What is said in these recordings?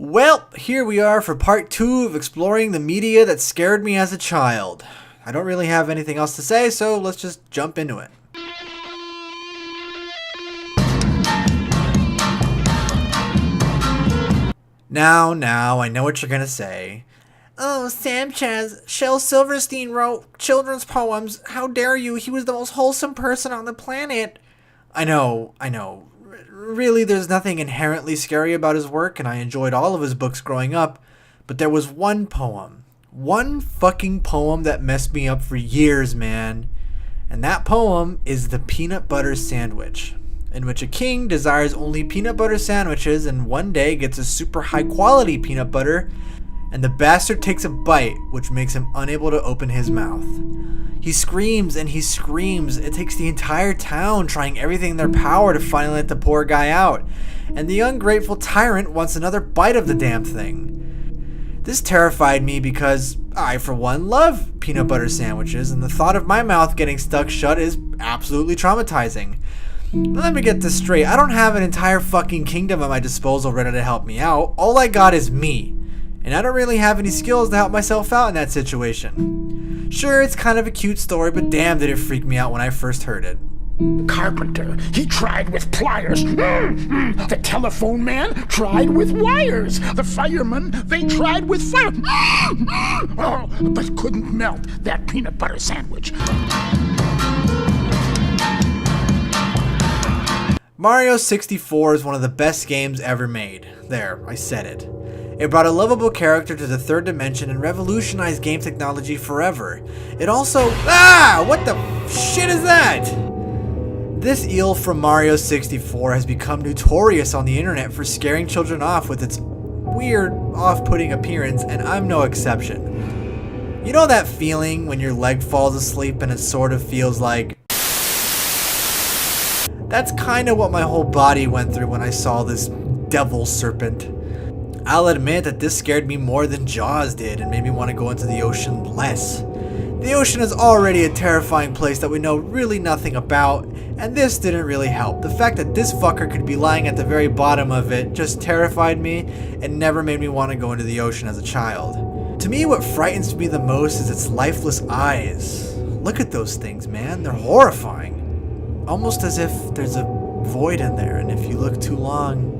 Well, here we are for part 2 of exploring the media that scared me as a child. I don't really have anything else to say, so let's just jump into it. Now, I know what you're gonna say. Oh, Sam Chaz, Shel Silverstein wrote children's poems. How dare you? He was the most wholesome person on the planet. I know. Really, there's nothing inherently scary about his work, and I enjoyed all of his books growing up. But there was one fucking poem that messed me up for years, man. And that poem is The Peanut Butter Sandwich, in which a king desires only peanut butter sandwiches and one day gets a super high quality peanut butter, and the bastard takes a bite, which makes him unable to open his mouth. He screams and he screams. It takes the entire town trying everything in their power to finally let the poor guy out, and the ungrateful tyrant wants another bite of the damn thing. This terrified me because I, for one, love peanut butter sandwiches, and the thought of my mouth getting stuck shut is absolutely traumatizing. Let me get this straight. I don't have an entire fucking kingdom at my disposal ready to help me out. All I got is me. And I don't really have any skills to help myself out in that situation. Sure, it's kind of a cute story, but damn did it freak me out when I first heard it. Carpenter, he tried with pliers. The telephone man tried with wires. The firemen, they tried with fire. But couldn't melt that peanut butter sandwich. Mario 64 is one of the best games ever made. There, I said it. It brought a lovable character to the third dimension and revolutionized game technology forever. It also... what the shit is that? This eel from Mario 64 has become notorious on the internet for scaring children off with its weird, off-putting appearance, and I'm no exception. You know that feeling when your leg falls asleep and it sort of feels like... That's kind of what my whole body went through when I saw this devil serpent. I'll admit that this scared me more than Jaws did and made me want to go into the ocean less. The ocean is already a terrifying place that we know really nothing about, and this didn't really help. The fact that this fucker could be lying at the very bottom of it just terrified me and never made me want to go into the ocean as a child. To me, what frightens me the most is its lifeless eyes. Look at those things, man. They're horrifying. Almost as if there's a void in there, and if you look too long,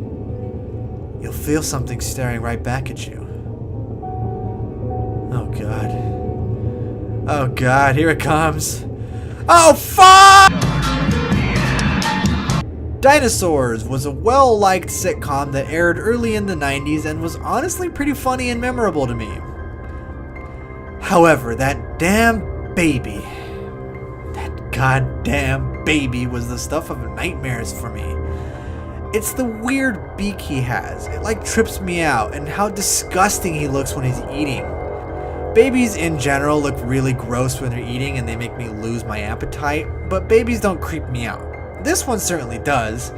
you'll feel something staring right back at you. Oh god. Oh god, here it comes. Oh fuck! Dinosaurs was a well-liked sitcom that aired early in the 90s and was honestly pretty funny and memorable to me. However, that damn baby, that goddamn baby was the stuff of nightmares for me. It's the weird beak he has. It like trips me out, and how disgusting he looks when he's eating. Babies in general look really gross when they're eating and they make me lose my appetite, but babies don't creep me out. This one certainly does.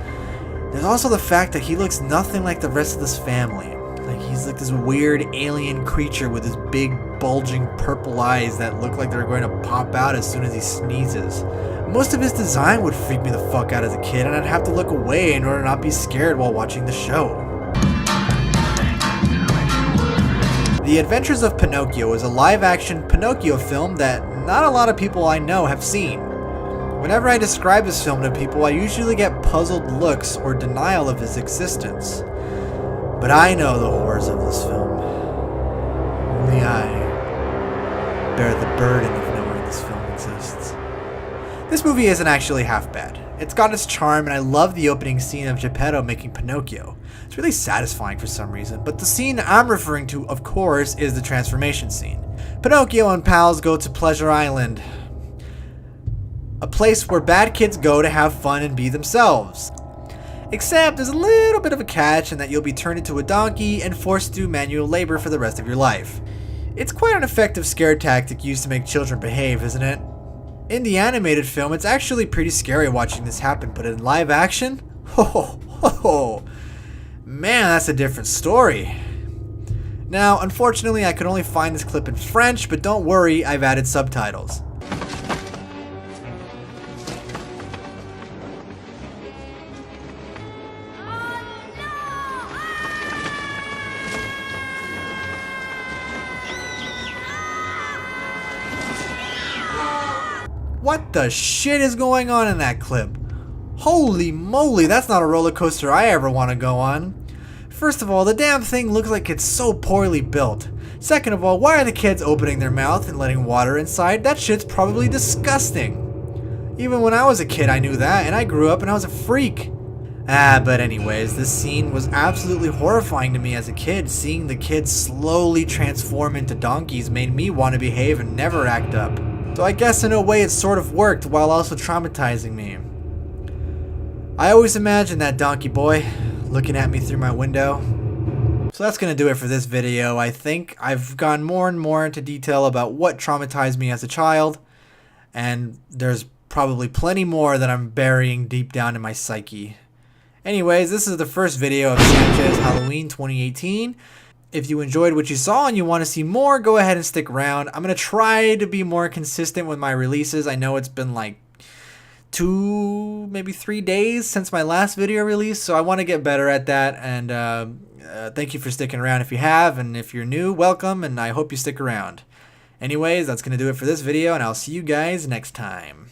There's also the fact that he looks nothing like the rest of this family. Like he's like this weird alien creature with his big bulging purple eyes that look like they're going to pop out as soon as he sneezes. Most of his design would freak me the fuck out as a kid, and I'd have to look away in order to not be scared while watching the show. The Adventures of Pinocchio is a live-action Pinocchio film that not a lot of people I know have seen. Whenever I describe this film to people, I usually get puzzled looks or denial of its existence. But I know the horrors of this film. Only I bear the burden of knowing this film exists. This movie isn't actually half bad. It's got its charm, and I love the opening scene of Geppetto making Pinocchio. It's really satisfying for some reason, but the scene I'm referring to, of course, is the transformation scene. Pinocchio and pals go to Pleasure Island, a place where bad kids go to have fun and be themselves. Except there's a little bit of a catch in that you'll be turned into a donkey and forced to do manual labor for the rest of your life. It's quite an effective scare tactic used to make children behave, isn't it? In the animated film, it's actually pretty scary watching this happen, but in live action? Man, that's a different story. Now, unfortunately, I could only find this clip in French, but don't worry, I've added subtitles. What the shit is going on in that clip? Holy moly, that's not a roller coaster I ever want to go on. First of all, the damn thing looks like it's so poorly built. Second of all, why are the kids opening their mouth and letting water inside? That shit's probably disgusting. Even when I was a kid I knew that, and I grew up and I was a freak. But anyways, this scene was absolutely horrifying to me as a kid. Seeing the kids slowly transform into donkeys made me want to behave and never act up. So I guess in a way it sort of worked while also traumatizing me. I always imagined that donkey boy looking at me through my window. So that's going to do it for this video. I think I've gone more and more into detail about what traumatized me as a child, and there's probably plenty more that I'm burying deep down in my psyche. Anyways, this is the first video of Sanchez Halloween 2018. If you enjoyed what you saw and you want to see more, go ahead and stick around. I'm going to try to be more consistent with my releases. I know it's been like 2, maybe 3 days since my last video release, so I want to get better at that. And thank you for sticking around if you have, and if you're new, welcome, and I hope you stick around. Anyways, that's going to do it for this video, and I'll see you guys next time.